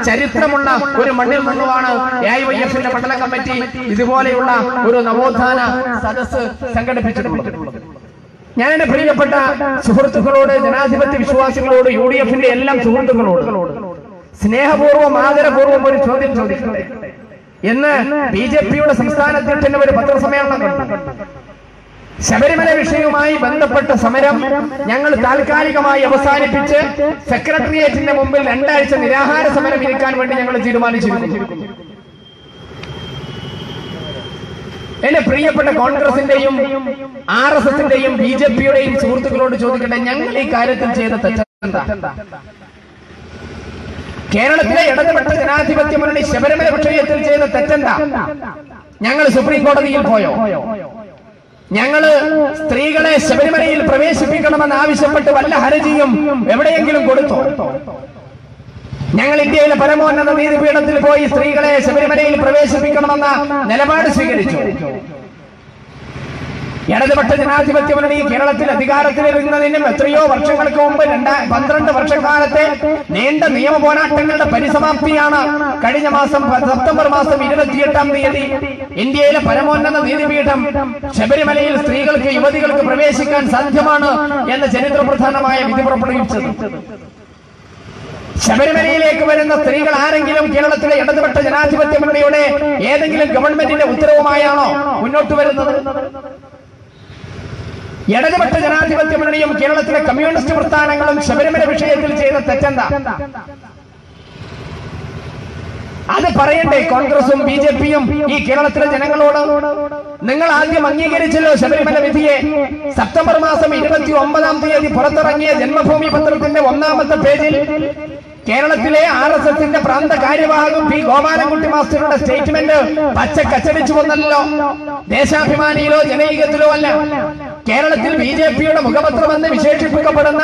ചരിത്രമുള്ള ഒരു മണ്ണിൽ നിന്നുമാണ് AIYFന്റെ മണ്ഡല കമ്മിറ്റി ഇതുപോലെയുള്ള ഒരു നവോത്ഥാന സദസ്സ് സംഘടിപ്പിച്ചിട്ടുള്ളത്. ഞാൻ എന്റെ പ്രിയപ്പെട്ട സുഹൃത്തുക്കളോട്, ജനാധിപത്യ വിശ്വാസികളോട്, UDFന്റെ എല്ലാം സുഹൃത്തുക്കളോട് സ്നേഹപൂർവ്വം ആദരപൂർവ്വം ഒരു ചോദ്യം ചോദിക്കട്ടെ. ഇന്ന് BJPയുടെ സംസ്ഥാന അധ്യക്ഷന്റെ ഒരു പത്രസമ്മേളനം കണ്ടു. ശബരിമല വിഷയവുമായി ബന്ധപ്പെട്ട സമരം ഞങ്ങൾ താൽക്കാലികമായി അവസാനിപ്പിച്ച് സെക്രട്ടേറിയറ്റിന്റെ മുമ്പിൽ 2 ആഴ്ച നിരാഹാര സമരം ഇരിക്കാൻ വേണ്ടി ഞങ്ങൾ തീരുമാനിച്ചിരിക്കുന്നു. എന്റെ പ്രിയപ്പെട്ട കോൺഗ്രസിന്റെയും RSSന്റെയും BJPയുടെയും സുഹൃത്തുക്കളോട് ചോദിക്കട്ടെ, ഞങ്ങൾ ഈ കാര്യത്തിൽ ചെയ്ത തെറ്റെന്താ? കേരളത്തിലെ ഇടതുപക്ഷ ജനാധിപത്യ മുന്നണി ശബരിമല വിഷയത്തിൽ ചെയ്ത തെറ്റെന്താ? ഞങ്ങൾ സുപ്രീം കോടതിയിൽ പോയോ? ഞങ്ങള് സ്ത്രീകളെ ശബരിമലയിൽ പ്രവേശിപ്പിക്കണമെന്ന് ആവശ്യപ്പെട്ട് വല്ല ഹർജിയും എവിടെയെങ്കിലും കൊടുത്തോ? ഞങ്ങൾ ഇന്ത്യയിലെ പരമോന്നത നീതിപീഠത്തിൽ പോയി സ്ത്രീകളെ ശബരിമലയിൽ പ്രവേശിപ്പിക്കണമെന്ന നിലപാട് സ്വീകരിച്ചു. ഇടതുപക്ഷ ജനാധിപത്യ മുന്നണി കേരളത്തിൽ അധികാരത്തിലിരുന്നതിനും എത്രയോ വർഷങ്ങൾക്ക് മുമ്പ് 12 വർഷക്കാലത്തെ നീണ്ട നിയമ പോരാട്ടങ്ങളുടെ പരിസമാപ്തിയാണ് കഴിഞ്ഞ മാസം സെപ്റ്റംബർ മാസം 28-ാം തീയതി ഇന്ത്യയിലെ പരമോന്നത നീതിപീഠം ശബരിമലയിൽ സ്ത്രീകൾക്ക്, യുവതികൾക്ക് പ്രവേശിക്കാൻ സാധ്യമാണ് എന്ന ചരിത്രപ്രധാനമായ വിധി പുറപ്പെടുവിച്ചത്. ശബരിമലയിലേക്ക് വരുന്ന സ്ത്രീകൾ ആരെങ്കിലും കേരളത്തിലെ ഇടതുപക്ഷ ജനാധിപത്യ മുന്നണിയുടെ ഏതെങ്കിലും ഗവൺമെന്റിന്റെ ഉത്തരവുമായാണോ മുന്നോട്ട് വരുന്നത്? ഇടതുപക്ഷ ജനാധിപത്യ മുന്നണിയും കേരളത്തിലെ കമ്മ്യൂണിസ്റ്റ് പ്രസ്ഥാനങ്ങളും ശബരിമല വിഷയത്തിൽ ചെയ്ത തെറ്റെന്താ? അത് പറയണ്ടേ കോൺഗ്രസും BJPയും ഈ കേരളത്തിലെ ജനങ്ങളോട്? നിങ്ങൾ ആദ്യം അംഗീകരിച്ചല്ലോ ശബരിമല വിധിയെ. സെപ്റ്റംബർ മാസം 29-ാം തീയതി പുറത്തിറങ്ങിയ ജന്മഭൂമി പത്രത്തിന്റെ 1-ാമത്തെ പേജിൽ കേരളത്തിലെ RSSന്റെ പ്രാന്ത കാര്യവാഹകൻ P. ഗോപാലൻകുട്ടി മാസ്റ്ററുടെ സ്റ്റേറ്റ്മെന്റ് പച്ചക്കച്ചടിച്ചു വന്നല്ലോ. ദേശാഭിമാനിയിലോ ജനകീയത്തിലോ അല്ല, കേരളത്തിൽ BJPയുടെ മുഖപത്രമെന്ന് വിശേഷിപ്പിക്കപ്പെടുന്ന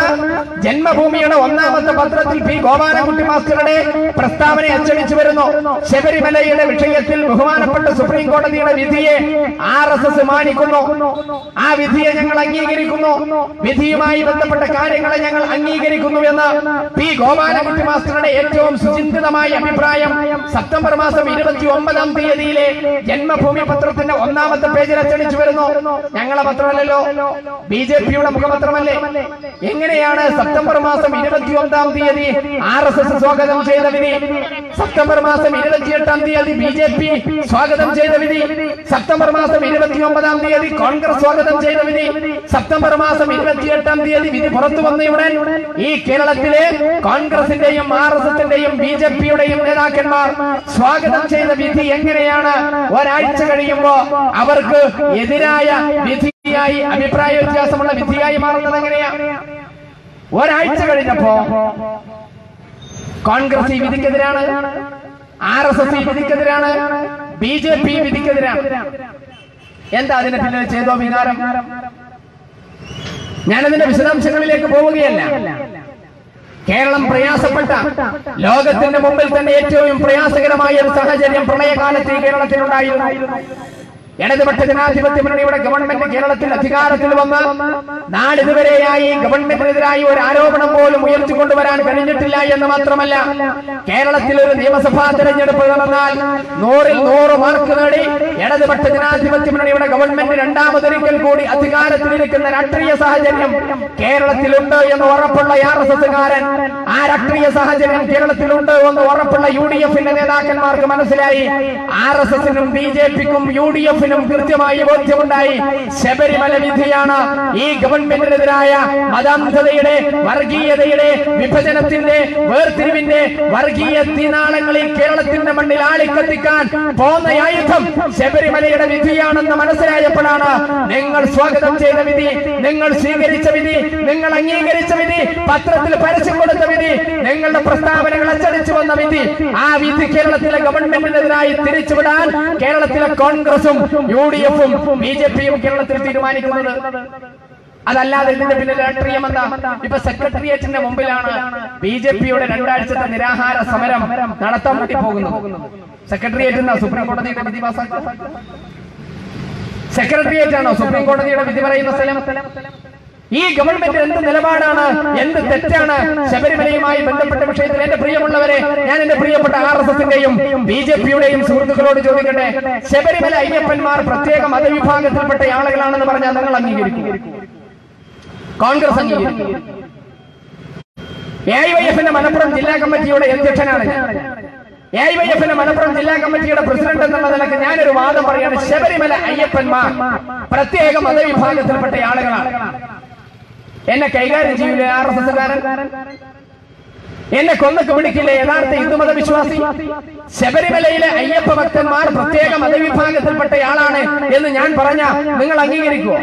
ജന്മഭൂമിയുടെ 1-ാമത്തെ പത്രത്തിൽ P. ഗോപാലൻകുട്ടി മാസ്റ്ററുടെ പ്രസ്താവന അച്ചടിച്ചു വരുന്നു. ശബരിമലയുടെ വിഷയത്തിൽ ബഹുമാനപ്പെട്ട സുപ്രീം കോടതിയുടെ വിധിയെ RSS മാനിക്കുന്നു. ആ വിധിയെ ഞങ്ങൾ അംഗീകരിക്കുന്നു. വിധിയുമായി ബന്ധപ്പെട്ട കാര്യങ്ങളെ ഞങ്ങൾ അംഗീകരിക്കുന്നു എന്ന് P. ഗോപാലൻകുട്ടി മാസ്റ്ററുടെ ഏറ്റവും സുചിന്തിതമായ അഭിപ്രായം സെപ്റ്റംബർ മാസം 29-ാം തീയതിയിലെ ജന്മഭൂമി പത്രത്തിന്റെ 1-ാമത്തെ പേജിൽ അച്ചടിച്ചു വരുന്നു. ഞങ്ങളെ പത്രമല്ലല്ലോ, BJPയുടെ മുഖപത്രമല്ലേ? എങ്ങനെയാണ് സെപ്റ്റംബർ മാസം 29-ാം തീയതി RSS സ്വാഗതം ചെയ്ത വിധി, സെപ്റ്റംബർ മാസം 28-ാം തീയതി BJP സ്വാഗതം ചെയ്ത വിധി, സെപ്റ്റംബർ മാസം 29-ാം തീയതി കോൺഗ്രസ് സ്വാഗതം ചെയ്ത വിധി, സെപ്റ്റംബർ മാസം 28-ാം തീയതി വിധി പുറത്തു വന്നയുടൻ ഈ കേരളത്തിലെ കോൺഗ്രസിന്റെയും RSSന്റെയും BJPയുടെയും നേതാക്കന്മാർ സ്വാഗതം ചെയ്ത വിധി എങ്ങനെയാണ് ഒരാഴ്ച കഴിയുമ്പോ അവർക്ക് എതിരായ വിധിയായി, അഭിപ്രായ വ്യത്യാസമുള്ള വിധിയായി മാറുന്നത്? എങ്ങനെയാ? ഒരാഴ്ച കഴിഞ്ഞപ്പോ കോൺഗ്രസ് ഈ വിധിക്കെതിരാണ്, RSS ഈ വിധിക്കെതിരാണ്, BJP വിധിക്കെതിരാണ്. എന്താ അതിന് പിന്നിൽ ചെയ്തോ വികാരം? ഞാനതിന്റെ വിശദാംശങ്ങളിലേക്ക് പോവുകയല്ല. കേരളം പ്രയാസപ്പെട്ട, ലോകത്തിന്റെ മുമ്പിൽ തന്നെ ഏറ്റവും പ്രയാസകരമായ ഒരു സാഹചര്യം പ്രളയകാലത്ത് ഈ കേരളത്തിലുണ്ടായിരുന്നു. ഇടതുപക്ഷ ജനാധിപത്യ മുന്നണിയുടെ ഗവൺമെന്റ് കേരളത്തിൽ അധികാരത്തിൽ വന്ന് നാളിതുവരെയായി ഗവൺമെന്റിനെതിരായി ഒരു ആരോപണം പോലും ഉയർത്തിക്കൊണ്ടുവരാൻ കഴിഞ്ഞിട്ടില്ല എന്ന് മാത്രമല്ല, കേരളത്തിൽ ഒരു നിയമസഭാ തെരഞ്ഞെടുപ്പ് നടന്നാൽ 100-ൽ 100 മാർക്ക് നേടി ഇടതുപക്ഷ ജനാധിപത്യ മുന്നണിയുടെ ഗവൺമെന്റ് രണ്ടാമതൊരിക്കൽ കൂടി അധികാരത്തിലിരിക്കുന്ന രാഷ്ട്രീയ സാഹചര്യം കേരളത്തിലുണ്ട് എന്ന് ഉറപ്പുള്ള RSSകാരൻ, ആ രാഷ്ട്രീയ സാഹചര്യം കേരളത്തിലുണ്ട് എന്ന് ഉറപ്പുള്ള UDFന്റെ നേതാക്കന്മാർക്ക് മനസ്സിലായി. RSSനും BJPക്കും UDFനും കൃത്യമായി ബോധ്യമുണ്ടായി. ശബരിമല വിധിയാണ് ഈ ഗവൺമെന്റിനെതിരായ മതാന്ധതയുടെ, വർഗീയതയുടെ, വിഭജനത്തിന്റെ, വേർതിരിവിന്റെ വർഗീയ തീനാളങ്ങളിൽ കേരളത്തിന്റെ മണ്ണിൽ ആളിക്കത്തിക്കാൻ പോന്ന ആയുധം ശബരിമലയുടെ വിധിയാണെന്ന് മനസ്സിലായപ്പോഴാണ് നിങ്ങൾ സ്വാഗതം ചെയ്ത വിധി, നിങ്ങൾ സ്വീകരിച്ച വിധി, നിങ്ങൾ അംഗീകരിച്ച വിധി, പത്രത്തിൽ പരസ്യം കൊടുത്ത വിധി, നിങ്ങളുടെ പ്രസ്താവനകൾ അച്ചടിച്ചു വന്ന വിധി, ആ വിധി കേരളത്തിലെ ഗവൺമെന്റിനെതിരായി തിരിച്ചുവിടാൻ കേരളത്തിലെ കോൺഗ്രസും UDFും BJPയും കേരളത്തിൽ തീരുമാനിക്കുന്നത്. അതല്ലാതെ ഇതിന്റെ പിന്നിൽ രാഷ്ട്രീയം എന്താ? ഇപ്പൊ സെക്രട്ടേറിയറ്റിന്റെ മുമ്പിലാണ് BJPയുടെ 2 ആഴ്ചത്തെ നിരാഹാര സമരം നടത്താൻ വേണ്ടി പോകുന്നത്. സെക്രട്ടേറിയറ്റ് എന്നാ സുപ്രീം കോടതിയുടെ വിധി പാസാക്കുന്നത്? സെക്രട്ടേറിയറ്റ് ആണോ സുപ്രീം കോടതിയുടെ വിധി പറയുന്ന സ്ഥലം? ഈ ഗവൺമെന്റ് എന്ത് നിലപാടാണ്, എന്ത് തെറ്റാണ് ശബരിമലയുമായി ബന്ധപ്പെട്ട വിഷയത്തിൽ? എന്റെ പ്രിയമുള്ളവരെ, ഞാൻ എന്റെ പ്രിയപ്പെട്ട RSSന്റെയും BJPയുടെയും സുഹൃത്തുക്കളോട് ചോദിക്കട്ടെ, ശബരിമല അയ്യപ്പന്മാർ പ്രത്യേക മതവിഭാഗത്തിൽപ്പെട്ട ആളുകളാണെന്ന് പറഞ്ഞാൽ നിങ്ങൾ അംഗീകരിക്കും? കോൺഗ്രസ് അംഗീകരിക്കും? AIYFന്റെ മലപ്പുറം ജില്ലാ കമ്മിറ്റിയുടെ അധ്യക്ഷനാണ് ഞാൻ. AIYFന്റെ മലപ്പുറം ജില്ലാ കമ്മിറ്റിയുടെ പ്രസിഡന്റ് എന്നുള്ള നിലയ്ക്ക് ഞാനൊരു വാദം പറയാണ്. ശബരിമല അയ്യപ്പന്മാർ പ്രത്യേക മതവിഭാഗത്തിൽപ്പെട്ട ആളുകളാണ്. എന്നെ കൈകാര്യം ചെയ്യൂലേ RSSകാരൻ? എന്നെ കൊന്നൊക്കെ വിളിക്കില്ലേ യഥാർത്ഥ ഹിന്ദുമത വിശ്വാസി? ശബരിമലയിലെ അയ്യപ്പ ഭക്തന്മാർ പ്രത്യേക മതവിഭാഗത്തിൽപ്പെട്ടയാളാണ് എന്ന് ഞാൻ പറഞ്ഞ നിങ്ങൾ അംഗീകരിക്കുമോ?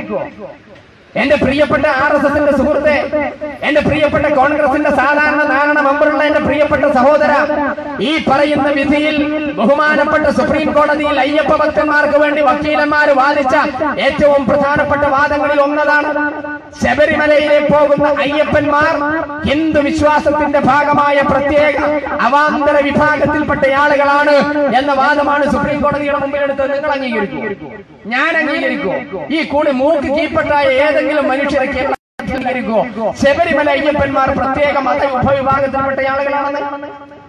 എന്റെ പ്രിയപ്പെട്ട RSSന്റെ സുഹൃത്തെ, എന്റെ പ്രിയപ്പെട്ട കോൺഗ്രസിന്റെ സാധാരണ ധാരണ മെമ്പറുള്ള എന്റെ പ്രിയപ്പെട്ട സഹോദര, ഈ പറയുന്ന വിധിയിൽ ബഹുമാനപ്പെട്ട സുപ്രീം കോടതിയിൽ അയ്യപ്പ ഭക്തന്മാർക്ക് വേണ്ടി വക്കീലന്മാർ വാദിച്ച ഏറ്റവും പ്രധാനപ്പെട്ട വാദങ്ങളിൽ ഒന്നതാണ് ശബരിമലയിലെ പോകുന്ന അയ്യപ്പന്മാർ ഹിന്ദു വിശ്വാസത്തിന്റെ ഭാഗമായ പ്രത്യേക അവാന്തര വിഭാഗത്തിൽപ്പെട്ട ആളുകളാണ് എന്ന വാദമാണ് സുപ്രീം കോടതിയുടെ മുമ്പിലെടുത്തത്. നിങ്ങൾ അംഗീകരിക്കും? ഞാൻ അംഗീകരിക്കും? ഈ കൂടി മൂക്ക് കീഴ്പ്പെട്ടായ ഏതെങ്കിലും മനുഷ്യരെ അംഗീകരിക്കോ ശബരിമല അയ്യപ്പന്മാർ പ്രത്യേക മത ഉപവിഭാഗത്തിൽപ്പെട്ട ആളുകളാണെന്ന്?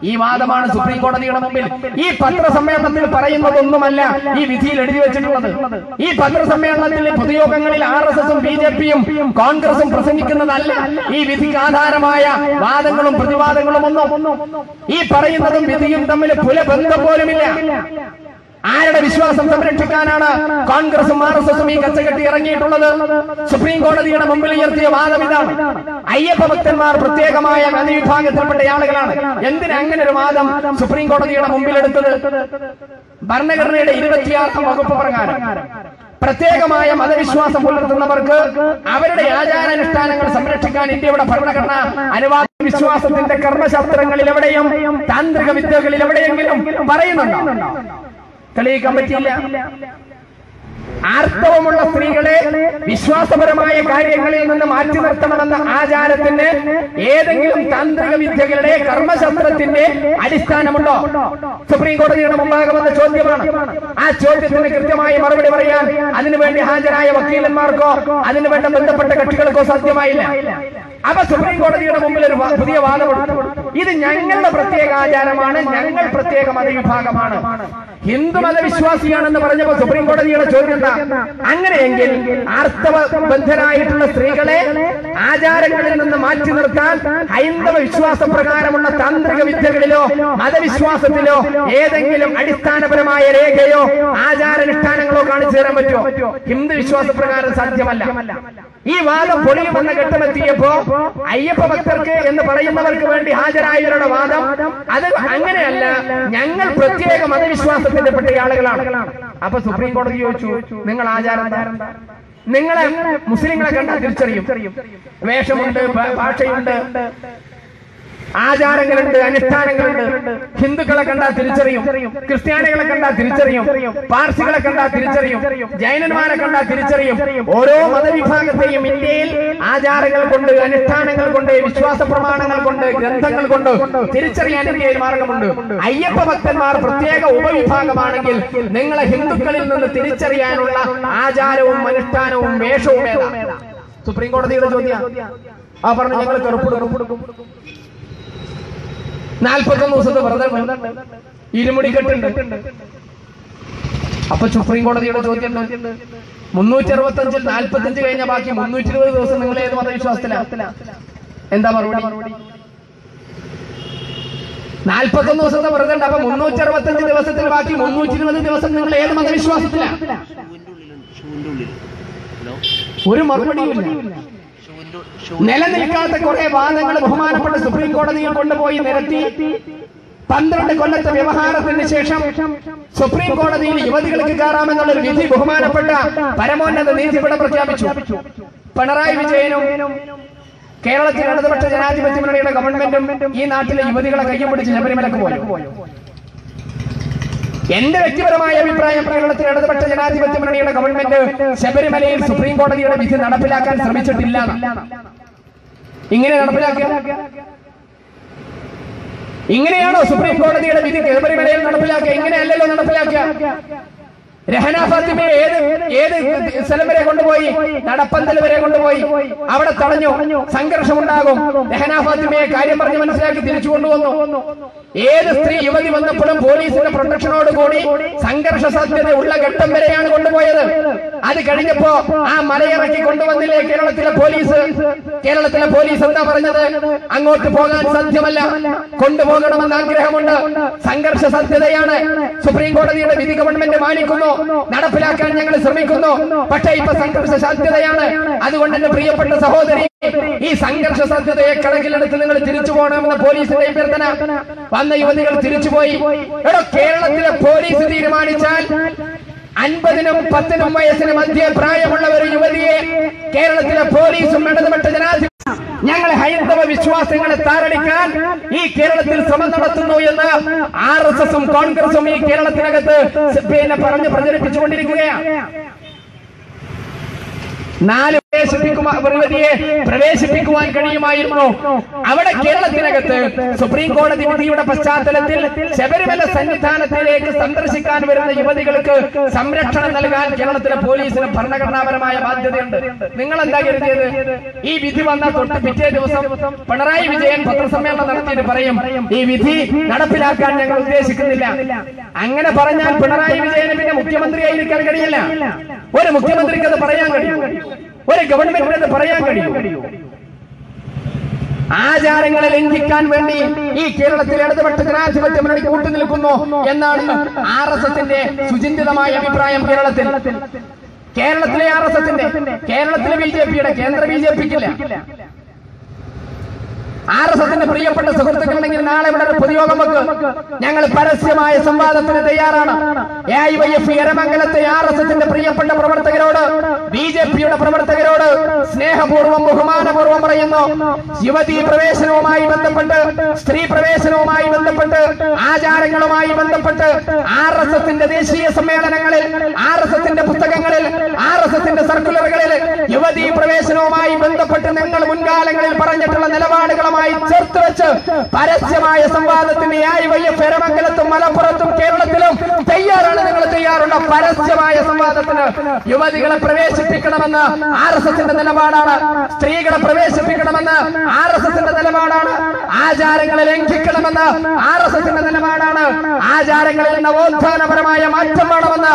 ഈ വാദമാണ് സുപ്രീം കോടതിയുടെ മുമ്പിൽ. ഈ പത്രസമ്മേളനത്തിൽ പറയുന്നതൊന്നുമല്ല ഈ വിധിയിൽ എഴുതി വെച്ചിട്ടുള്ളത്. ഈ പത്രസമ്മേളനത്തിലെ പൊതുയോഗങ്ങളിൽ RSSും BJPയും കോൺഗ്രസും പ്രസംഗിക്കുന്നതല്ല ഈ വിധിക്ക് ആധാരമായ വാദങ്ങളും പ്രതിവാദങ്ങളും ഒന്നും. ഈ പറയുന്നതും വിധിയും തമ്മിൽ പുലബന്ധം പോലുമില്ല. ആരുടെ വിശ്വാസം സംരക്ഷിക്കാനാണ് കോൺഗ്രസും RSSും ഈ കച്ചകെട്ടി ഇറങ്ങിയിട്ടുള്ളത്? സുപ്രീം കോടതിയുടെ മുമ്പിൽ ഉയർത്തിയ വാദം ഇതാണ്. അയ്യപ്പ ഭക്തന്മാർ പ്രത്യേകമായ മതവിഭാഗത്തിൽപ്പെട്ട ആളുകളാണ്. എന്തിന് അങ്ങനെ ഒരു വാദം സുപ്രീം കോടതിയുടെ മുമ്പിലെടുത്തത്? ഭരണഘടനയുടെ 26ാം വകുപ്പ് പ്രകാരം പ്രത്യേകമായ മതവിശ്വാസം പുലർത്തുന്നവർക്ക് അവരുടെ ആചാരാനുഷ്ഠാനങ്ങൾ സംരക്ഷിക്കാൻ ഇന്ത്യയുടെ ഭരണഘടന അനുവാദ വിശ്വാസത്തിന്റെ കർമ്മശാസ്ത്രങ്ങളിൽ എവിടെയും താന്ത്രിക വിദ്യകളിൽ എവിടെയെങ്കിലും പറയുന്നുണ്ടോ? തെളിയിക്കാൻ പറ്റില്ല. ആർത്തവമുള്ള സ്ത്രീകളെ വിശ്വാസപരമായ കാര്യങ്ങളിൽ നിന്ന് മാറ്റി നിർത്തണമെന്ന ആചാരത്തിന് ഏതെങ്കിലും താന്ത്രിക വിദ്യകളുടെ കർമ്മശാസ്ത്രത്തിന്റെ അടിസ്ഥാനമുണ്ടോ? സുപ്രീം കോടതിയുടെ മുമ്പാകെ വന്ന ചോദ്യമാണ്. ആ ചോദ്യത്തിന് കൃത്യമായി മറുപടി പറയാൻ അതിനുവേണ്ടി ഹാജരായ വക്കീലന്മാർക്കോ അതിനുവേണ്ട ബന്ധപ്പെട്ട കക്ഷികൾക്കോ സാധ്യമായില്ല. അപ്പൊ സുപ്രീം കോടതിയുടെ മുമ്പിൽ ഒരു പുതിയ വാദമുണ്ട്. ഇത് ഞങ്ങളുടെ പ്രത്യേക ആചാരമാണ്, ഞങ്ങൾ പ്രത്യേക മതവിഭാഗമാണ്, ഹിന്ദു മതവിശ്വാസിയാണെന്ന് പറഞ്ഞപ്പോൾ സുപ്രീം കോടതിയുടെ ചോദ്യം എന്താ? അങ്ങനെയെങ്കിൽ ആർത്തവബദ്ധരായിട്ടുള്ള സ്ത്രീകളെ ആചാരങ്ങളിൽ നിന്ന് മാറ്റി നിർത്താൻ ഹൈന്ദവ വിശ്വാസപ്രകാരമുള്ള താന്ത്രിക വിദ്യകളിലോ മതവിശ്വാസത്തിലോ ഏതെങ്കിലും അടിസ്ഥാനപരമായ രേഖയോ ആചാരാനുഷ്ഠാനങ്ങളോ കാണിച്ചു തരാൻ പറ്റുമോ? ഹിന്ദു വിശ്വാസപ്രകാരം സാധ്യമല്ല. ഈ വാദം പൊളിയുമെന്ന ഘട്ടമെത്തിയപ്പോ അയ്യപ്പ ഭക്തർക്ക് എന്ന് പറയുന്നവർക്ക് വേണ്ടി ഹാജരായവരുടെ വാദം അത് അങ്ങനെയല്ല, ഞങ്ങൾ പ്രത്യേക മതവിശ്വാസത്തിന്റെ പെട്ട ആളുകളാണ്. അപ്പൊ സുപ്രീം കോടതി ചോദിച്ചു, നിങ്ങൾ ആചാരം എന്താ? നിങ്ങളെ മുസ്ലിങ്ങളെ കണ്ടാൽ തിരിച്ചറിയും. വേഷമുണ്ട്, ഭാഷയുണ്ട്, ആചാരങ്ങളുണ്ട്, അനുഷ്ഠാനങ്ങളുണ്ട്. ഹിന്ദുക്കളെ കണ്ടാൽ തിരിച്ചറിയും, ക്രിസ്ത്യാനികളെ കണ്ടാൽ തിരിച്ചറിയും, പാർസികളെ കണ്ടാൽ തിരിച്ചറിയും, ജൈനന്മാരെ കണ്ടാൽ തിരിച്ചറിയും. ഓരോ മതവിഭാഗത്തെയും ഇന്ത്യയിൽ ആചാരങ്ങൾ കൊണ്ട്, അനുഷ്ഠാനങ്ങൾ കൊണ്ട്, വിശ്വാസ പ്രമാണങ്ങൾ കൊണ്ട്, ഗ്രന്ഥങ്ങൾ കൊണ്ട് തിരിച്ചറിയാൻ ഇന്ത്യയിൽ മാർഗമുണ്ട്. അയ്യപ്പ ഭക്തന്മാർ പ്രത്യേക ഉപവിഭാഗമാണെങ്കിൽ നിങ്ങളെ ഹിന്ദുക്കളിൽ നിന്ന് തിരിച്ചറിയാനുള്ള ആചാരവും അനുഷ്ഠാനവും വേഷവും ഏതാ? സുപ്രീം കോടതിയുടെ ചോദ്യം. ആ പറഞ്ഞു, ഞങ്ങൾ കറുപ്പെടുക്കും, 41 ദിവസത്തെ വ്രതം, ഇരുമുടി കെട്ടുണ്ട്. അപ്പൊ സുപ്രീം കോടതിയുടെ ചോദ്യം 365-ൽ 45 കഴിഞ്ഞ ബാക്കി 320 ദിവസം നിങ്ങൾ ഏത് മതവിശ്വാസത്തിലാണ്? എന്താ മറുപടി? 41 ദിവസത്തെ വ്രതം ഉണ്ട്. അപ്പൊ 365 ദിവസത്തിൽ ബാക്കി 320 ദിവസം നിങ്ങൾ ഏത് മതവിശ്വാസത്തിലാണ്? ഒരു മറുപടിയുമില്ല. നിലനിൽക്കാത്ത കുറെ വാദങ്ങൾ ബഹുമാനപ്പെട്ട സുപ്രീം കോടതിയിൽ കൊണ്ടുപോയി നിരത്തി 12 കൊല്ലത്തെ വ്യവഹാരത്തിന് ശേഷം സുപ്രീം കോടതിയിൽ യുവതികൾക്ക് കയറാമെന്നുള്ളൊരു വിധി ബഹുമാനപ്പെട്ട പരമോന്നത നീതിപീഠം പ്രഖ്യാപിച്ചു. പിണറായി വിജയനും കേരളത്തിലെ ഇടതുപക്ഷ ജനാധിപത്യ മുന്നണിയുടെ ഗവൺമെന്റും ഈ നാട്ടിലെ യുവതികളെ കയ്യും പിടിച്ച് ശബരിമലക്ക് പോയി. എന്റെ വ്യക്തിപരമായ അഭിപ്രായം, കേരളത്തിലെ ഇടതുപക്ഷ ജനാധിപത്യ മുന്നണിയുടെ ഗവൺമെന്റ് ശബരിമലയിൽ സുപ്രീം കോടതിയുടെ വിധി നടപ്പിലാക്കാൻ ശ്രമിച്ചിട്ടില്ല. ഇങ്ങനെ നടപ്പിലാക്കുക? ഇങ്ങനെയാണോ സുപ്രീം കോടതിയുടെ വിധി ശബരിമലയിൽ നടപ്പിലാക്കുക? ഇങ്ങനെയല്ലല്ലോ നടപ്പിലാക്കുക. രഹന ഫാത്തിമയെ ഏത് സ്ഥലം വരെ കൊണ്ടുപോയി? നടപ്പന്തൽ വരെ കൊണ്ടുപോയി. അവിടെ തടഞ്ഞു. സംഘർഷമുണ്ടാകും. രഹന ഫാത്തിമയെ കാര്യം പറഞ്ഞ് മനസ്സിലാക്കി തിരിച്ചു കൊണ്ടുവന്നു. ഏത് സ്ത്രീ യുവതി വന്നപ്പോഴും പോലീസിന്റെ പ്രൊട്ടക്ഷനോടുകൂടി സംഘർഷ സാധ്യത ഉള്ള ഘട്ടം വരെയാണ് കൊണ്ടുപോയത്. അത് കഴിഞ്ഞപ്പോ ആ മലയിറക്കി കൊണ്ടുവന്നില്ലേ കേരളത്തിലെ പോലീസ്? കേരളത്തിലെ പോലീസ് എന്താ പറഞ്ഞത്? അങ്ങോട്ട് പോകാൻ സാധ്യമല്ല, കൊണ്ടുപോകണമെന്ന് ആഗ്രഹമുണ്ട്, സംഘർഷ സാധ്യതയാണ്, സുപ്രീം കോടതിയുടെ വിധി ഗവൺമെന്റ് മാനിക്കുന്നു, നടപ്പിലാക്കാൻ ഞങ്ങൾ ശ്രമിക്കുന്നു, പക്ഷേ ഇപ്പൊ സംഘർഷ സാധ്യതയാണ്. അതുകൊണ്ട് എന്റെ പ്രിയപ്പെട്ട സഹോദരി, ഈ സംഘർഷ സാധ്യതയെ കണക്കിലെടുത്ത് നിങ്ങൾ തിരിച്ചു പോകണമെന്ന പോലീസിന്റെ അഭ്യർത്ഥന. വന്ന യുവതികൾ തിരിച്ചുപോയി. എടോ, കേരളത്തിലെ പോലീസ് തീരുമാനിച്ചാൽ 50നും 10നും വയസ്സിന് മധ്യ പ്രായമുള്ള ഒരു യുവതിയെ കേരളത്തിലെ പോലീസും ഇടതുപക്ഷ ജനാധിപത്യ ഞങ്ങൾ ഹൈന്ദവ വിശ്വാസങ്ങളെ താറടിക്കാൻ ഈ കേരളത്തിൽ ശ്രമം നടത്തുന്നു എന്ന് RSSും കോൺഗ്രസും ഈ കേരളത്തിനകത്ത് പറഞ്ഞ് പ്രചരിപ്പിച്ചുകൊണ്ടിരിക്കുകയാണ്. 4 യുവതിയെ പ്രവേശിപ്പിക്കുവാൻ കഴിയുമായിരുന്നു. അവിടെ കേരളത്തിനകത്ത് സുപ്രീം കോടതി വിധിയുടെ പശ്ചാത്തലത്തിൽ ശബരിമല സന്നിധാനത്തിലേക്ക് സന്ദർശിക്കാൻ വരുന്ന യുവതികൾക്ക് സംരക്ഷണം നൽകാൻ കേരളത്തിലെ പോലീസിന് ഭരണഘടനാപരമായ ബാധ്യതയുണ്ട്. നിങ്ങൾ എന്താ കരുതിയത്? ഈ വിധി വന്ന തൊട്ട് പിറ്റേ ദിവസം പിണറായി വിജയൻ പത്രസമ്മേളനം നടത്തിയിട്ട് പറയും, ഈ വിധി നടപ്പിലാക്കാൻ ഞങ്ങൾ ഉദ്ദേശിക്കുന്നില്ല. അങ്ങനെ പറഞ്ഞാൽ പിണറായി വിജയന് പിന്നെ മുഖ്യമന്ത്രിയായിരിക്കാൻ കഴിയില്ല. ഒരു മുഖ്യമന്ത്രിക്ക് അത് പറയാൻ കഴിയും, ഒരു ഗവൺമെന്റിന് അത് പറയാൻ കഴിയും. ആചാരങ്ങളെ ലംഘിക്കാൻ വേണ്ടി ഈ കേരളത്തിലെ ഇടതുപക്ഷ ജനാധിപത്യ മുന്നണി കൂട്ടുനിൽക്കുന്നു എന്നാണ് RSSന്റെ സുചിന്തിതമായ അഭിപ്രായം. കേരളത്തിലെ RSSന്റെ, കേരളത്തിലെ BJPയുടെ, കേന്ദ്ര BJPക്കില്ല. RSSന്റെ പ്രിയപ്പെട്ട സുഹൃത്തുക്കളുണ്ടെങ്കിൽ നാളെ ഇവിടെ ഒരു പൊതുയോഗം വെക്ക്. ഞങ്ങൾ പരസ്യമായ സംവാദത്തിന് തയ്യാറാണ്. AIYF എരമംഗലത്തെ RSSന്റെ പ്രിയപ്പെട്ട പ്രവർത്തകരോട്, BJPയുടെ പ്രവർത്തകരോട് സ്നേഹപൂർവ്വം ബഹുമാനപൂർവ്വം പറയുന്നു, യുവതീ പ്രവേശനവുമായി ബന്ധപ്പെട്ട്, സ്ത്രീ പ്രവേശനവുമായി ബന്ധപ്പെട്ട്, ആചാരങ്ങളുമായി ബന്ധപ്പെട്ട് RSSന്റെ ദേശീയ സമ്മേളനങ്ങളിൽ, RSSന്റെ പുസ്തകങ്ങളിൽ, RSSന്റെ സർക്കുലറുകളിൽ യുവതീ പ്രവേശനവുമായി ബന്ധപ്പെട്ട് നിങ്ങൾ മുൻകാലങ്ങളിൽ പറഞ്ഞിട്ടുള്ള നിലപാടുകളുമായി ചേർത്ത് വെച്ച് പരസ്യമായ സംവാദത്തിന് AIYF എരമംഗലത്തും മലപ്പുറത്തും കേരളത്തിലും തയ്യാറാണ്. നിങ്ങൾ തയ്യാറുള്ള പരസ്യമായ സംവാദത്തിന് യുവതികളെ പ്രവേശിപ്പിക്കണമെന്ന് RSSന്റെ നിലപാടാണ്. സ്ത്രീകളെ പ്രവേശിപ്പിക്കണമെന്ന് RSSന്റെ നിലപാടാണ്. ആചാരങ്ങളെ ലംഘിക്കണമെന്ന് RSSന്റെ നിലപാടാണ്. ആചാരങ്ങളിൽ നവോത്ഥാനപരമായ മാറ്റം വേണമെന്ന്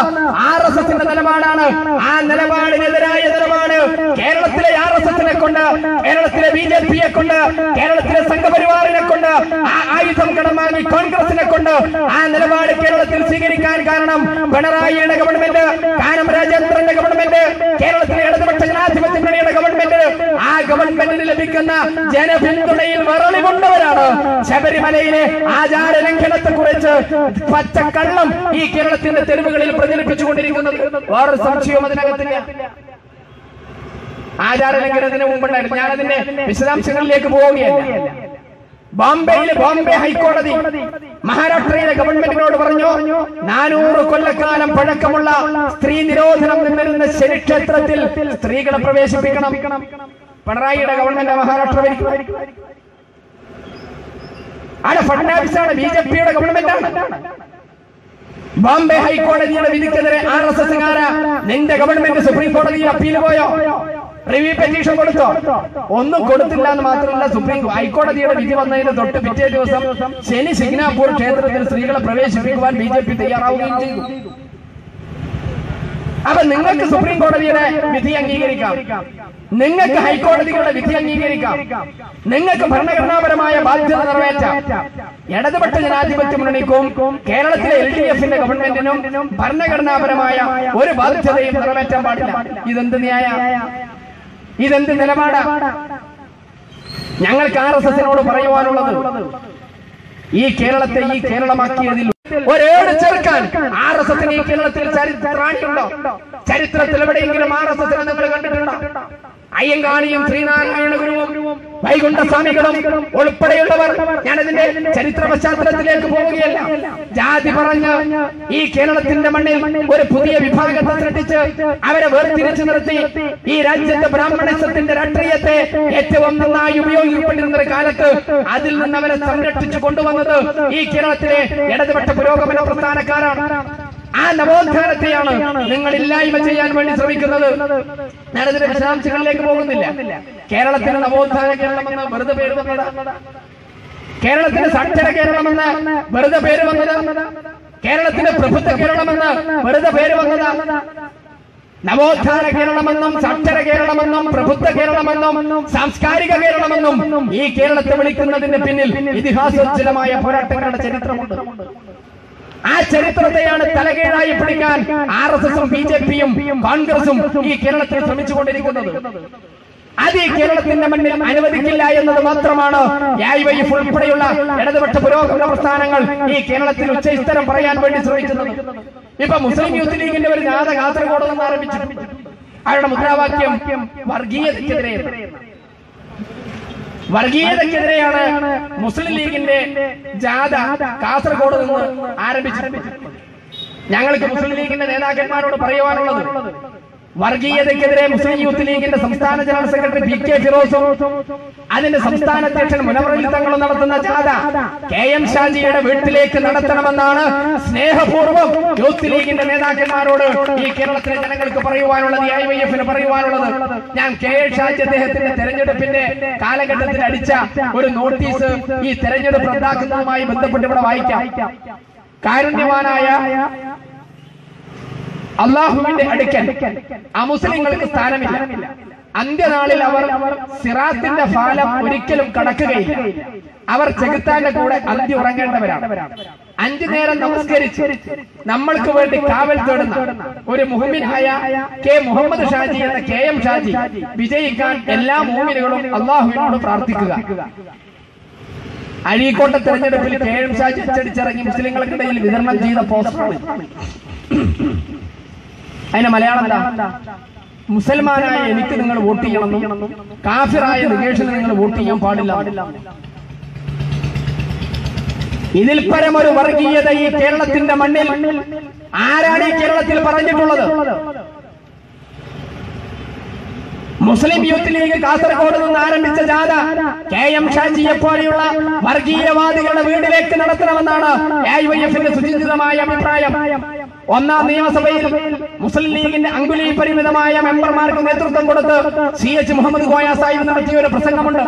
RSSന്റെ നിലപാടാണ്. ആ നിലപാടിനെതിരായ നിലപാട് കേരളത്തിലെ RSSനെ കൊണ്ട്, കേരളത്തിലെ BJPയെ കൊണ്ട്, കേരളത്തിലെ സംഘപരിവാറിനെ കൊണ്ട്, ആ ആയുധം കടം വാങ്ങി കോൺഗ്രസിനെ കൊണ്ട് ആ നിലപാട് കേരളത്തിൽ സ്വീകരിക്കാൻ കാരണം പിണറായിയുടെ ഗവൺമെന്റ്, കാനം രാജേന്ദ്രന്റെ ഗവൺമെന്റ്, കേരളത്തിലെ ഇടതുപക്ഷ ജനാധിപത്യ മുന്നണിയുടെ ഗവൺമെന്റ്, ആ ഗവൺമെന്റിന് ലഭിക്കുന്ന ജനപിന്തുണയിൽ വിറളി കൊണ്ടവരാണ് ശബരിമലയിലെ ആചാര ലംഘനത്തെ കുറിച്ച് പച്ചക്കള്ളം ഈ കേരളത്തിന്റെ തെരുവുകളിൽ പ്രചരിപ്പിച്ചുകൊണ്ടിരിക്കുന്നത്. വേറൊരു സംശയവും അതിനകത്തില്ല. ആചാര ലംഘനത്തിന് മുമ്പുണ്ടായിരുന്നു. ഞാനതിന്റെ വിശദാംശങ്ങളിലേക്ക് പോവുകയല്ല. ബോംബെ ഹൈക്കോടതി മഹാരാഷ്ട്രയിലെ ഗവൺമെന്റിനോട് പറഞ്ഞു, 400 കൊല്ലക്കാലം പഴക്കമുള്ള സ്ത്രീ നിരോധനം നിന്നിരുന്ന ശനിക്ഷേത്രത്തിൽ സ്ത്രീകളെ പ്രവേശിപ്പിക്കണം. പിണറായിയുടെ ഗവൺമെന്റ് മഹാരാഷ്ട്ര ഭരിക്കും. അവിടെ ഫഡ്നാവിസാണ്, BJPയുടെ ഗവൺമെന്റാണ്. ബോംബെ ഹൈക്കോടതിയുടെ വിധിക്കെതിരെ RSSകാരാ നിന്റെ ഗവൺമെന്റ് സുപ്രീം കോടതിയിൽ അപ്പീൽ പോയോ? റിവ്യൂ പെറ്റീഷൻ കൊടുത്തോ? ഒന്നും കൊടുത്തില്ല എന്ന് മാത്രമല്ല, സുപ്രീം ഹൈക്കോടതിയുടെ വിധി വന്നതിന് തൊട്ട് പിറ്റേ ദിവസം ശനി സിഗ്നാപൂർ ക്ഷേത്രത്തിൽ സ്ത്രീകളെ പ്രവേശിപ്പിക്കുവാൻ BJP തയ്യാറാവുകയും ചെയ്തു. അപ്പൊ നിങ്ങൾക്ക് സുപ്രീം കോടതിയുടെ വിധി അംഗീകരിക്കാം, നിങ്ങൾക്ക് ഹൈക്കോടതിയുടെ വിധി അംഗീകരിക്കാം, നിങ്ങൾക്ക് ഭരണഘടനാപരമായ ബാധ്യത നിറവേറ്റാം. ഇടതുപക്ഷ ജനാധിപത്യ മുന്നണിക്കും കേരളത്തിലെ LDFന്റെ ഗവൺമെന്റിനും ഭരണഘടനാപരമായ ഒരു ബാധ്യതയും നിറവേറ്റാൻ പാടില്ല. ഇതെന്ത് ന്യായ, ഇതെന്ത് നിലപാടാ? ഞങ്ങൾക്ക് RSSനോട് പറയുവാനുള്ളത്, ഈ കേരളത്തെ ഈ കേരളമാക്കിയതിൽ ഒരേട് ചേർക്കാൻ RSSന് ഈ കേരളത്തിൽ ചരിത്രമുണ്ടോ? ചരിത്രത്തിൽ എവിടെയെങ്കിലും RSSനെ നിങ്ങൾ കണ്ടിട്ടുണ്ടോ? അയ്യങ്കാളിയും ശ്രീനാരായണ ഗുരുവും വൈകുണ്ഠസ്വാമികളും ഉൾപ്പെടെയുള്ളവർ, ഞാനതിന്റെ ചരിത്ര പശ്ചാത്തലത്തിലേക്ക് പോവുകയല്ല, ജാതി പറഞ്ഞ് ഈ കേരളത്തിന്റെ മണ്ണിൽ ഒരു പുതിയ വിഭാഗത്തെ സൃഷ്ടിച്ച് അവരെ വേർതിരിച്ചു നിർത്തി ഈ രാജ്യത്തെ ബ്രാഹ്മണിസത്തിന്റെ രാഷ്ട്രീയത്തെ ഏറ്റവും നന്നായി ഉപയോഗിക്കപ്പെട്ടിരുന്ന ഒരു കാലത്ത് അതിൽ നിന്ന് അവരെ സംരക്ഷിച്ചു കൊണ്ടുവന്നത് ഈ കേരളത്തിലെ ഇടതുപക്ഷ പുരോഗമന പ്രസ്ഥാനക്കാരാണ്. ആ നവോത്ഥാനത്തെയാണ് നിങ്ങൾ ഇല്ലായ്മ ചെയ്യാൻ വേണ്ടി ശ്രമിക്കുന്നത്. ഞാനതിന്റെ വിശദാംശങ്ങളിലേക്ക് പോകുന്നില്ല. കേരളത്തിന് നവോത്ഥാന കേരളമെന്ന് വെറുതെ പേര് വന്നത്, കേരളത്തിന് സാക്ഷര കേരളമെന്ന് വെറുതെ പേര് വന്നത്, കേരളത്തിന് പ്രബുദ്ധ കേരളമെന്ന് വെറുതെ പേര് വന്നത്, നവോത്ഥാന കേരളമെന്നും സാക്ഷര കേരളമെന്നും പ്രബുദ്ധ കേരളമെന്നും സാംസ്കാരിക കേരളമെന്നും ഈ കേരളത്തെ വിളിക്കുന്നതിന്റെ പിന്നിൽ ഇതിഹാസോജ്വലമായ പോരാട്ടങ്ങളുടെ ചരിത്രമുണ്ട്. ആ ചരിത്രത്തെയാണ് തലകീഴായി പിടിക്കാൻ RSSും BJPയും കോൺഗ്രസും ഈ കേരളത്തിൽ ശ്രമിച്ചുകൊണ്ടിരിക്കുന്നത്. അത് ഈ കേരളത്തിന്റെ മണ്ണിൽ അനുവദിക്കില്ല എന്നത് മാത്രമാണ് YYF ഉൾപ്പെടെയുള്ള ഇടതുപക്ഷ പുരോഗമന പ്രസ്ഥാനങ്ങൾ ഈ കേരളത്തിൽ ഉച്ചസ്ഥരം പറയാൻ വേണ്ടി ശ്രമിക്കുന്നത്. ഇപ്പൊ മുസ്ലിം യൂത്ത് ലീഗിന്റെ ഒരു ജാഥ കാസർഗോഡ് നിന്ന് ആരംഭിച്ചു. അവരുടെ മുദ്രാവാക്യം വർഗീയതയ്ക്കെതിരെയാണ് മുസ്ലിം ലീഗിന്റെ ജാഥ കാസർഗോഡ് നിന്ന് ആരംഭിച്ചത്. ഞങ്ങൾക്ക് മുസ്ലിം ലീഗിന്റെ നേതാക്കന്മാരോട് പറയുവാനുള്ളത്, വർഗീയതയ്ക്കെതിരെ മുസ്ലിം യൂത്ത് ലീഗിന്റെ സംസ്ഥാന ജനറൽ സെക്രട്ടറി PK ഫിറോസും അതിന്റെ സംസ്ഥാന അധ്യക്ഷൻ മുനവറലി തങ്ങളും നടത്തുന്ന ജാഥ KM ഷാജിയുടെ വീട്ടിലേക്ക് നടത്തണമെന്നാണ് സ്നേഹപൂർവ്വം യൂത്ത് ലീഗിന്റെ നേതാക്കന്മാരോട് ഈ കേരളത്തിലെ ജനങ്ങൾക്ക് പറയുവാനുള്ളത്, YYFന് പറയുവാനുള്ളത്. ഞാൻ KM ഷാജി അദ്ദേഹത്തിന്റെ തെരഞ്ഞെടുപ്പിന്റെ കാലഘട്ടത്തിൽ അടിച്ച ഒരു നോട്ടീസ് ഈ തെരഞ്ഞെടുപ്പ് റദ്ദാക്കുന്നതുമായി ബന്ധപ്പെട്ട് ഇവിടെ വായിക്കാം. കാരുണ്യവാനായ അള്ളാഹുവിന്റെ അടുക്കൽ അമുസ്ലിങ്ങൾക്ക് സ്ഥാനമില്ല. അന്ത്യനാളിൽ അവർ സിറാത്തിന്റെ പാലം ഒരിക്കലും കടക്കുകയില്ല. അവർ ചെകുത്താന്റെ കൂടെ അന്ത്യം ഉറങ്ങേണ്ടവരാണ്. 5 നേരം നമസ്കരിച്ച് നമ്മൾക്ക് വേണ്ടി കാവൽ തേടുന്ന ഒരു മുഹമ്മിനായ K മുഹമ്മദ് ഷാജി എന്ന KM ഷാജി വിജയിക്കാൻ എല്ലാ മുഅ്മിനുകളും അള്ളാഹുവിനോട് പ്രാർത്ഥിക്കുക. അഴീക്കോട്ടെ തെരഞ്ഞെടുപ്പിൽ KM ഷാജി അച്ചടിച്ചിറങ്ങി മുസ്ലിങ്ങൾക്കിടയിൽ വിതരണം ചെയ്ത പോസ്റ്ററാണ്. അതിന്റെ മലയാളം എന്താ? മുസൽമാനായ എനിക്ക് നിങ്ങൾ വോട്ട് ചെയ്യണമെന്നും കാഫിറായ നികേഷിന് നിങ്ങൾ വോട്ട് ചെയ്യാൻ പാടില്ല. ഇതിൽ പരമൊരു വർഗീയത ഈ കേരളത്തിന്റെ മണ്ണിൽ ആരാണ് ഈ കേരളത്തിൽ പറഞ്ഞിട്ടുള്ളത്? മുസ്ലിം യൂത്ത് ലീഗ് കാസർഗോഡ് നിന്ന് ആരംഭിച്ച ജാഥ KM ഷാജിയെ പോലെയുള്ള വർഗീയവാദികളുടെ വീട്ടിലേക്ക് നടത്തണമെന്നാണ് YYFന്റെ സുചിന്തിതമായ അഭിപ്രായം. 1ാം നിയമസഭയിൽ മുസ്ലിം ലീഗിന്റെ അങ്കുലി പരിമിതമായ മെമ്പർമാർക്ക് നേതൃത്വം കൊടുത്ത് CH മുഹമ്മദ് കോയ സാഹിബ് നടത്തിയ ഒരു പ്രസംഗമുണ്ട്.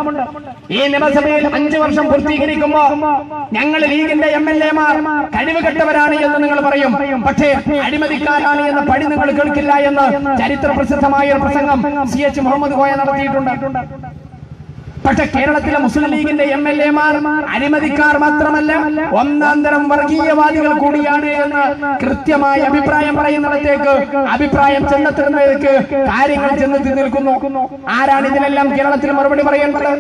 ഈ നിയമസഭയിൽ 5 വർഷം പൂർത്തീകരിക്കുമ്പോ ഞങ്ങൾ ലീഗിന്റെ MLAമാർ കഴിവുകെട്ടവരാണ് എന്ന് നിങ്ങൾ പറയും, പക്ഷേ അഴിമതിക്കാരാണ് എന്ന പടി നിങ്ങൾ കേൾക്കില്ല എന്ന് ചരിത്ര പ്രസിദ്ധമായ ഒരു പ്രസംഗം CH മുഹമ്മദ് കോയ നടത്തിയിട്ടുണ്ട്. പക്ഷെ കേരളത്തിലെ മുസ്ലിം ലീഗിന്റെ MLAമാർ അഴിമതിക്കാർ മാത്രമല്ല, ഒന്നാം തരം വർഗീയവാദികൾ കൂടിയാണ് എന്ന് കൃത്യമായ അഭിപ്രായം പറയുന്നിടത്തേക്ക്, അഭിപ്രായം ചെന്നെത്തുന്നതിലേക്ക് കാര്യങ്ങൾ ചെന്നെത്തി നിൽക്കുന്നു. ആരാണ് ഇതിനെല്ലാം കേരളത്തിൽ മറുപടി പറയേണ്ടത്?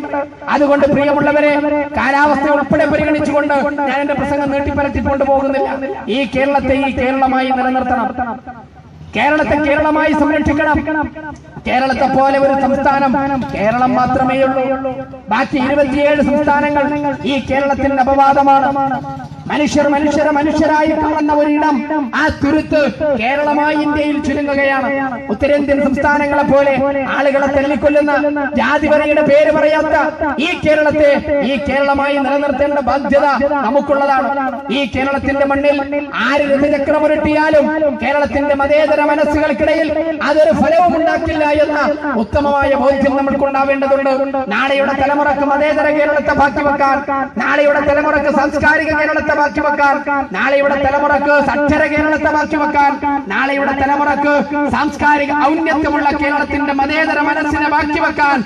അതുകൊണ്ട് പ്രിയമുള്ളവരെ, കാലാവസ്ഥ ഉൾപ്പെടെ പരിഗണിച്ചുകൊണ്ട് ഞാൻ എന്റെ പ്രസംഗം നീട്ടിപ്പരത്തിക്കൊണ്ട് പോകുന്നില്ല. ഈ കേരളത്തെ ഈ കേരളമായി നിലനിർത്തണം. കേരളത്തെ കേരളമായി സംരക്ഷിക്കണം. കേരളത്തെ പോലെ ഒരു സംസ്ഥാനം കേരളം മാത്രമേ ഉള്ളൂ. ബാക്കി 27 സംസ്ഥാനങ്ങൾ ഈ കേരളത്തിന്റെ അപവാദമാണ്. മനുഷ്യരായി കാണുന്ന ഒരിടം, ആ തുരുത്ത് കേരളമായി ഇന്ത്യയിൽ ചുരുങ്ങുകയാണ്. ഉത്തരേന്ത്യൻ സംസ്ഥാനങ്ങളെ പോലെ ആളുകളെ തല്ലിക്കൊല്ലുന്ന, ജാതിപരയുടെ പേര് പറയാത്ത ഈ കേരളത്തെ ഈ കേരളമായി നിലനിർത്തേണ്ട ബാധ്യത നമുക്കുള്ളതാണ്. ഈ കേരളത്തിന്റെ മണ്ണിൽ ആര് രഥചക്രമുരട്ടിയാലും കേരളത്തിന്റെ മതേതര മനസ്സുകൾക്കിടയിൽ അതൊരു ഫലവും ഉണ്ടാക്കില്ല എന്ന ഉത്തമമായ ബോധ്യം നമ്മൾക്കുണ്ടാവേണ്ടതുണ്ട്. നാളെയുടെ തലമുറക്ക് മതേതര കേരളത്തെ ബാക്കി വെക്കാൻ, നാളെയുടെ തലമുറക്ക് സാംസ്കാരിക കേരളത്തെ ബാക്കി വെക്കാൻ, നാളെയുടെ തലമുറക്ക് സാക്ഷര കേരളത്തെ ബാക്കി വെക്കാൻ, നാളെയുടെ തലമുറക്ക് സാംസ്കാരിക ഔന്നത്യമുള്ള കേരളത്തിന്റെ മതേതര മനസ്സിനെ ബാക്കി വെക്കാൻ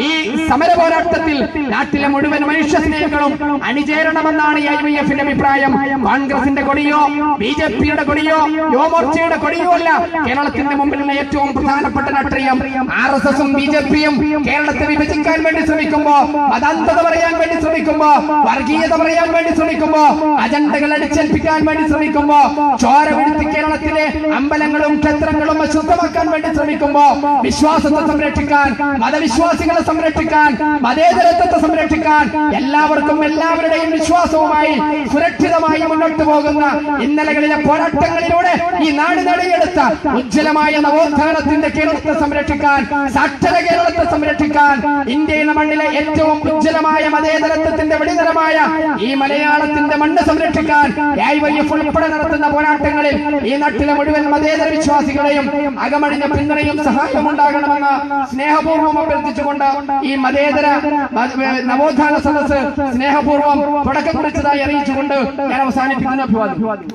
ഈ സമര പോരാട്ടത്തിൽ നാട്ടിലെ മുഴുവൻ മനുഷ്യ സ്നേഹികളും അണിചേരണമെന്നാണ് YYFന്റെ അഭിപ്രായം. കോൺഗ്രസിന്റെ കൊടിയോ BJPയുടെ കൊടിയോ യുവമോർച്ചയുടെ കൊടിയോ അല്ല കേരളത്തിന്റെ മുമ്പിലുള്ള ഏറ്റവും പ്രധാനപ്പെട്ട രാഷ്ട്രീയം. RSSും BJPയും കേരളത്തെ വിഭജിക്കാൻ വേണ്ടി ശ്രമിക്കുമ്പോ, മതാന്തത പറയാൻ വേണ്ടി ശ്രമിക്കുമ്പോ, വർഗീയത പറയാൻ വേണ്ടി ശ്രമിക്കുമ്പോ, അജണ്ടകൾ അടിച്ചേൽപ്പിക്കാൻ വേണ്ടി ശ്രമിക്കുമ്പോ, ചോര വീഴ്ത്തി കേരളത്തിലെ അമ്പലങ്ങളും ക്ഷേത്രങ്ങളും അശുദ്ധമാക്കാൻ വേണ്ടി ശ്രമിക്കുമ്പോ, വിശ്വാസത്തെ സംരക്ഷിക്കാൻ, മതവിശ്വാസികളെ സംരക്ഷിക്കാൻ, മതേതരത്വത്തെ സംരക്ഷിക്കാൻ, എല്ലാവർക്കും എല്ലാവരുടെയും വിശ്വാസവുമായി സുരക്ഷിതമായി മുന്നോട്ട് പോകുന്ന ഇന്നലകളിലെ പോരാട്ടങ്ങളിലൂടെ ഈ നാട് നേടിയെടുത്ത ഉജ്ജ്വലമായ നവോത്ഥാനത്തിന്റെ കേരളത്തെ സംരക്ഷിക്കാൻ, സാക്ഷര കേരളത്തെ സംരക്ഷിക്കാൻ, ഇന്ത്യയുടെ മണ്ണിലെ ഏറ്റവും ഉജ്ജ്വലമായ മതേതരത്വത്തിന്റെ വെടിതരമായ ഈ മലയാളത്തിന്റെ മണ്ണ് സംരക്ഷിക്കാൻ AIYF ഉൾപ്പെടെ നടത്തുന്ന പോരാട്ടങ്ങളിൽ ഈ നാട്ടിലെ മുഴുവൻ മതേതര വിശ്വാസികളെയും അകമഴിഞ്ഞ പിന്തുണയും സഹായവും ഉണ്ടാകണമെന്ന് സ്നേഹപൂർവ്വം അഭ്യർത്ഥിച്ചുകൊണ്ട് ഈ മതേതര നവോത്ഥാന സദസ്സ് സ്നേഹപൂർവ്വം തുടക്കം കുറിച്ചതായി അറിയിച്ചുകൊണ്ട് ഞാൻ അവസാനിപ്പിക്കുന്ന അഭിവാദം.